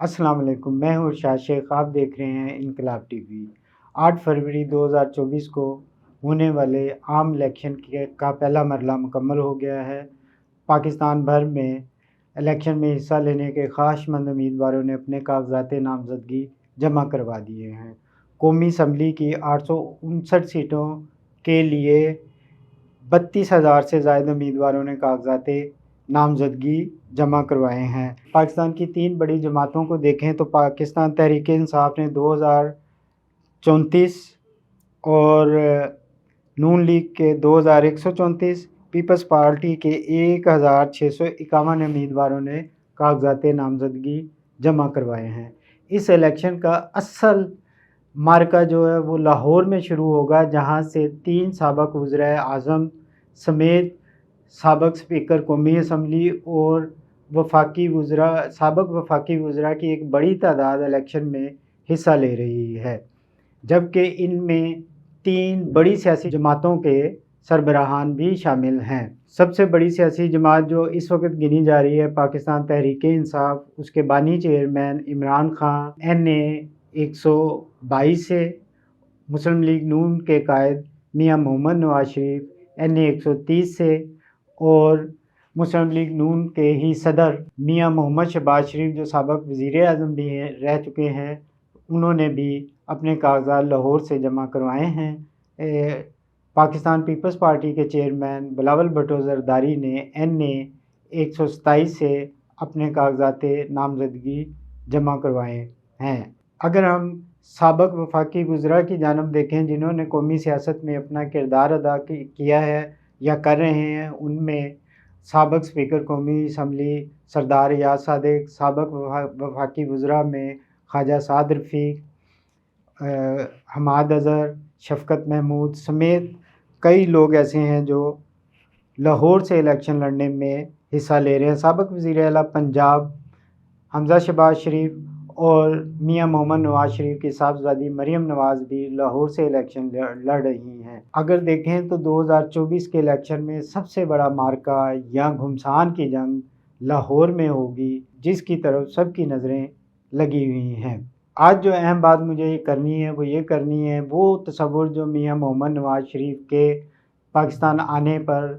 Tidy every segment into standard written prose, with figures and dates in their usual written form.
السلام علیکم، میں ہوں ارشاد شیخ، آپ دیکھ رہے ہیں انقلاب ٹی وی۔ 8 فروری 2024 کو ہونے والے عام الیکشن کا پہلا مرحلہ مکمل ہو گیا ہے۔ پاکستان بھر میں الیکشن میں حصہ لینے کے خواہشمند امیدواروں نے اپنے کاغذات نامزدگی جمع کروا دیے ہیں۔ قومی اسمبلی کی 859 سیٹوں کے لیے 32,000 سے زائد امیدواروں نے کاغذات نامزدگی جمع کروائے ہیں۔ پاکستان کی 3 بڑی جماعتوں کو دیکھیں تو پاکستان تحریک انصاف نے 2034 اور نون لیگ کے 2134، پیپلز پارٹی کے 1651 امیدواروں نے کاغذات نامزدگی جمع کروائے ہیں۔ اس الیکشن کا اصل معرکہ جو ہے وہ لاہور میں شروع ہوگا، جہاں سے 3 سابق وزرائے اعظم سمیت سابق اسپیکر قومی اسمبلی اور سابق وفاقی وزراء کی ایک بڑی تعداد الیکشن میں حصہ لے رہی ہے، جبکہ ان میں 3 بڑی سیاسی جماعتوں کے سربراہان بھی شامل ہیں۔ سب سے بڑی سیاسی جماعت جو اس وقت گنی جا رہی ہے پاکستان تحریک انصاف، اس کے بانی چیئرمین عمران خان NA 122 سے، مسلم لیگ نون کے قائد میاں محمد نواز شریف NA 130 سے، اور مسلم لیگ نون کے ہی صدر میاں محمد شہباز شریف جو سابق وزیر اعظم بھی رہ چکے ہیں، انہوں نے بھی اپنے کاغذات لاہور سے جمع کروائے ہیں۔ پاکستان پیپلز پارٹی کے چیئرمین بلاول بھٹو زرداری نے NA 127 سے اپنے کاغذات نامزدگی جمع کروائے ہیں۔ اگر ہم سابق وفاقی وزراء کی جانب دیکھیں جنہوں نے قومی سیاست میں اپنا کردار ادا کیا ہے یا کر رہے ہیں، ان میں سابق اسپیکر قومی اسمبلی سردار ایاز صادق، سابق وفاقی وزراء میں خواجہ سعد رفیق، حماد اظہر، شفقت محمود سمیت کئی لوگ ایسے ہیں جو لاہور سے الیکشن لڑنے میں حصہ لے رہے ہیں۔ سابق وزیر اعلیٰ پنجاب حمزہ شہباز شریف اور میاں محمد نواز شریف کی صاحبزادی مریم نواز بھی لاہور سے الیکشن لڑ رہی ہیں۔ اگر دیکھیں تو 2024 کے الیکشن میں سب سے بڑا معرکہ یا گھمسان کی جنگ لاہور میں ہوگی، جس کی طرف سب کی نظریں لگی ہوئی ہیں۔ آج جو اہم بات مجھے یہ کرنی ہے وہ تصور جو میاں محمد نواز شریف کے پاکستان آنے پر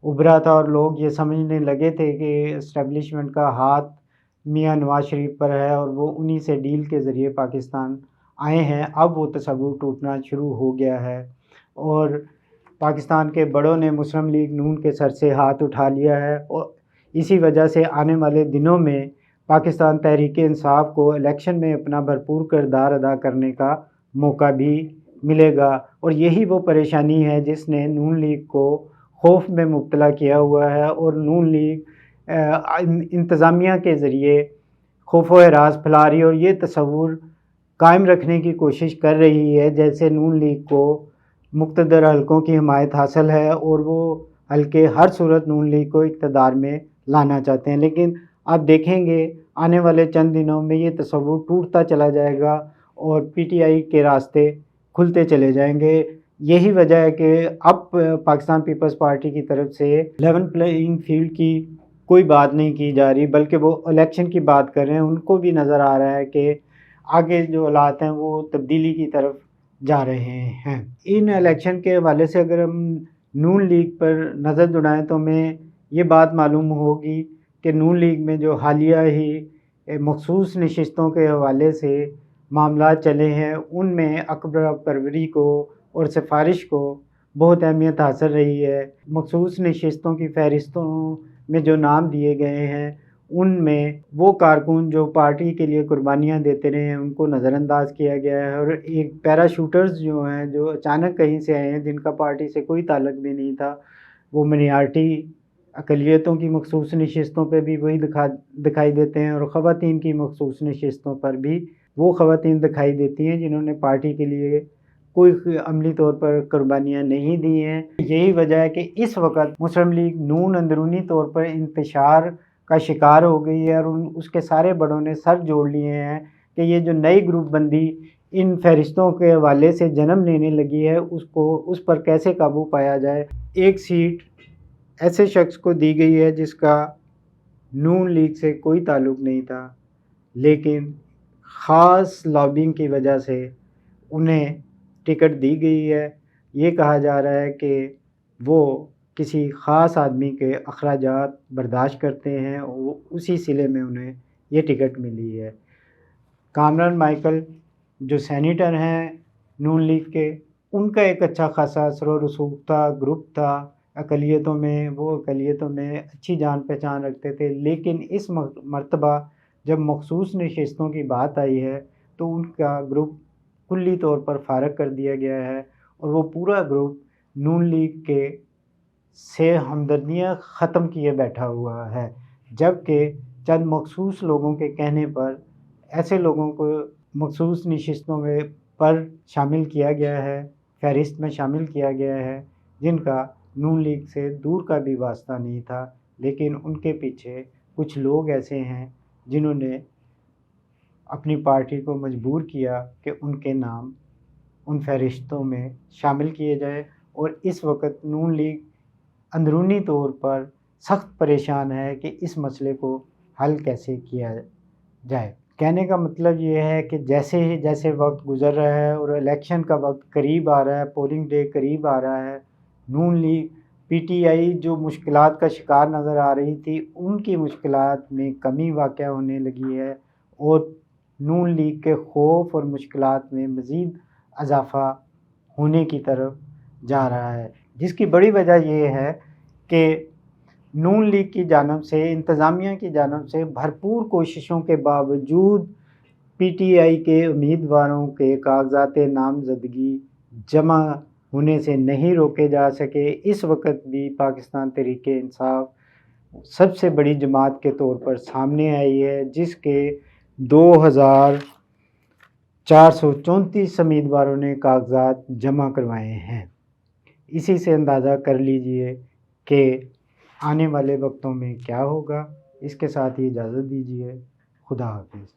ابھرا تھا، اور لوگ یہ سمجھنے لگے تھے کہ اسٹیبلشمنٹ کا ہاتھ میاں نواز شریف پر ہے اور وہ انہی سے ڈیل کے ذریعے پاکستان آئے ہیں۔ اب وہ تصور ٹوٹنا شروع ہو گیا ہے اور پاکستان کے بڑوں نے مسلم لیگ نون کے سر سے ہاتھ اٹھا لیا ہے، اور اسی وجہ سے آنے والے دنوں میں پاکستان تحریک انصاف کو الیکشن میں اپنا بھرپور کردار ادا کرنے کا موقع بھی ملے گا، اور یہی وہ پریشانی ہے جس نے نون لیگ کو خوف میں مبتلا کیا ہوا ہے، اور نون لیگ انتظامیہ کے ذریعے خوف و ہراس پھیلا رہی ہے اور یہ تصور قائم رکھنے کی کوشش کر رہی ہے جیسے نون لیگ کو مقتدر حلقوں کی حمایت حاصل ہے اور وہ حلقے ہر صورت نون لیگ کو اقتدار میں لانا چاہتے ہیں۔ لیکن آپ دیکھیں گے آنے والے چند دنوں میں یہ تصور ٹوٹتا چلا جائے گا اور PTI کے راستے کھلتے چلے جائیں گے۔ یہی وجہ ہے کہ اب پاکستان پیپلز پارٹی کی طرف سے لیول پلینگ فیلڈ کی کوئی بات نہیں کی جا رہی، بلکہ وہ الیکشن کی بات کر رہے ہیں۔ ان کو بھی نظر آ رہا ہے کہ آگے جو حالات ہیں وہ تبدیلی کی طرف جا رہے ہیں۔ ان الیکشن کے حوالے سے اگر ہم نون لیگ پر نظر دوڑائیں تو ہمیں یہ بات معلوم ہوگی کہ نون لیگ میں جو حالیہ ہی مخصوص نشستوں کے حوالے سے معاملات چلے ہیں، ان میں اکبر پروری کو اور سفارش کو بہت اہمیت حاصل رہی ہے۔ مخصوص نشستوں کی فہرستوں میں جو نام دیے گئے ہیں ان میں وہ کارکن جو پارٹی کے لیے قربانیاں دیتے رہے ہیں ان کو نظر انداز کیا گیا ہے، اور ایک پیرا شوٹرز جو ہیں جو اچانک کہیں سے آئے ہیں جن کا پارٹی سے کوئی تعلق بھی نہیں تھا، وہ منارٹی اقلیتوں کی مخصوص نشستوں پہ بھی وہی دکھائی دیتے ہیں، اور خواتین کی مخصوص نشستوں پر بھی وہ خواتین دکھائی دیتی ہیں جنہوں نے پارٹی کے لیے کوئی عملی طور پر قربانیاں نہیں دی ہیں۔ یہی وجہ ہے کہ اس وقت مسلم لیگ نون اندرونی طور پر انتشار کا شکار ہو گئی ہے، اور اس کے سارے بڑوں نے سر جوڑ لیے ہیں کہ یہ جو نئی گروپ بندی ان فہرستوں کے حوالے سے جنم لینے لگی ہے اس پر کیسے قابو پایا جائے۔ ایک سیٹ ایسے شخص کو دی گئی ہے جس کا نون لیگ سے کوئی تعلق نہیں تھا، لیکن خاص لابنگ کی وجہ سے انہیں ٹکٹ دی گئی ہے۔ یہ کہا جا رہا ہے کہ وہ کسی خاص آدمی کے اخراجات برداشت کرتے ہیں، وہ اسی صلے میں انہیں یہ ٹکٹ ملی ہے۔ کامران مائیکل جو سینیٹر ہیں نون لیگ کے، ان کا ایک اچھا خاصا اثر و رسوخ تھا، گروپ تھا اقلیتوں میں، وہ اقلیتوں میں اچھی جان پہچان رکھتے تھے، لیکن اس مرتبہ جب مخصوص نشستوں کی بات آئی ہے تو ان کا گروپ کلی طور پر فارغ کر دیا گیا ہے، اور وہ پورا گروپ نون لیگ کے سے ہمدردیاں ختم کیے بیٹھا ہوا ہے، جبکہ چند مخصوص لوگوں کے کہنے پر ایسے لوگوں کو مخصوص نشستوں میں پر شامل کیا گیا ہے، فہرست میں شامل کیا گیا ہے، جن کا نون لیگ سے دور کا بھی واسطہ نہیں تھا، لیکن ان کے پیچھے کچھ لوگ ایسے ہیں جنہوں نے اپنی پارٹی کو مجبور کیا کہ ان کے نام ان فہرستوں میں شامل کیے جائے، اور اس وقت نون لیگ اندرونی طور پر سخت پریشان ہے کہ اس مسئلے کو حل کیسے کیا جائے۔ کہنے کا مطلب یہ ہے کہ جیسے ہی جیسے وقت گزر رہا ہے اور الیکشن کا وقت قریب آ رہا ہے، پولنگ ڈے قریب آ رہا ہے، نون لیگ پی ٹی آئی جو مشکلات کا شکار نظر آ رہی تھی، ان کی مشکلات میں کمی واقع ہونے لگی ہے، اور نون لیگ کے خوف اور مشکلات میں مزید اضافہ ہونے کی طرف جا رہا ہے، جس کی بڑی وجہ یہ ہے کہ نون لیگ کی جانب سے، انتظامیہ کی جانب سے بھرپور کوششوں کے باوجود پی ٹی آئی کے امیدواروں کے کاغذات نامزدگی جمع ہونے سے نہیں روکے جا سکے۔ اس وقت بھی پاکستان تحریک انصاف سب سے بڑی جماعت کے طور پر سامنے آئی ہے، جس کے 2434 امیدواروں نے کاغذات جمع کروائے ہیں۔ اسی سے اندازہ کر لیجئے کہ آنے والے وقتوں میں کیا ہوگا۔ اس کے ساتھ ہی اجازت دیجیے، خدا حافظ۔